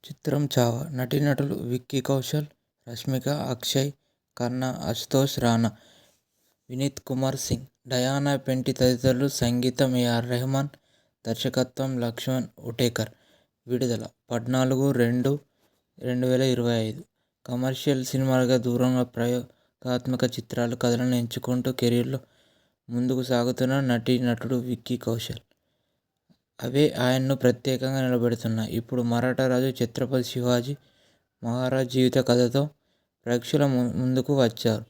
చిత్రం చావా నటీనటులు విక్కీ కౌశల్, రష్మిక, అక్షయ్, కన్నా, అశుతోష్ రాణా, వినీత్ కుమార్ సింగ్, డయానా పెంటి తదితరులు. సంగీతం ఏఆర్ రెహమాన్, దర్శకత్వం లక్ష్మణ్ ఉటేకర్. విడుదల 14/2/2025. కమర్షియల్ సినిమాలకు దూరంగా ప్రయోగాత్మక చిత్రాలు, కథలను ఎంచుకుంటూ కెరీర్లో ముందుకు సాగుతున్న నటీనటుడు విక్కీ కౌశల్. అవే ఆయన్ను ప్రత్యేకంగా నిలబెడుతున్నాయి. ఇప్పుడు మరాఠా రాజు ఛత్రపతి శివాజీ మహారాజ్ జీవిత కథతో ప్రేక్షకుల ముందుకు వచ్చారు.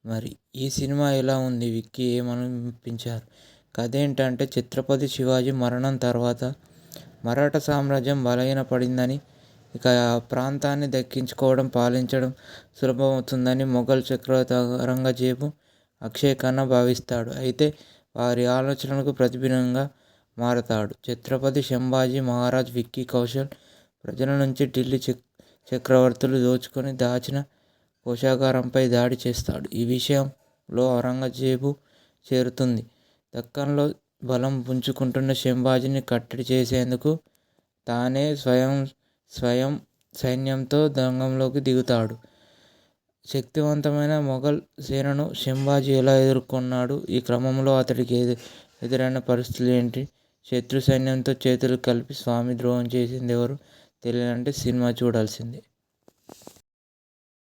మరి ఈ సినిమా ఎలా ఉంది? విక్కీ ఏమనిపించారు? కథేంటంటే, ఛత్రపతి శివాజీ మరణం తర్వాత మరాఠా సామ్రాజ్యం బలహీనపడిందని, ఇక ఆ ప్రాంతాన్ని దక్కించుకోవడం, పాలించడం సులభమవుతుందని మొఘల్ చక్రవర్తి ఔరంగజేబు అక్షయ్ ఖన్నా భావిస్తాడు. అయితే వారి ఆలోచనలకు ప్రతిబింబంగా మారతాడు ఛత్రపతి సంభాజీ మహారాజ్. విక్కీ కౌశల్ ప్రజల నుంచి ఢిల్లీ చక్రవర్తులు దోచుకొని దాచిన కోశాగారంపై దాడి చేస్తాడు. ఈ విషయంలో ఔరంగజేబు చేరుతుంది. దక్కన్లో బలం పుంజుకుంటున్న సంభాజీని కట్టడి చేసేందుకు తానే స్వయం సైన్యంతో రంగంలోకి దిగుతాడు. శక్తివంతమైన మొఘల్ సేనను సంభాజీ ఎలా ఎదుర్కొన్నాడు? ఈ క్రమంలో అతడికి ఎదురైన పరిస్థితులు ఏంటి? శత్రు సైన్యంతో చేతులు కలిపి స్వామి ద్రోహం చేసిందెవరు తెలియాలంటే సినిమా చూడాల్సిందే.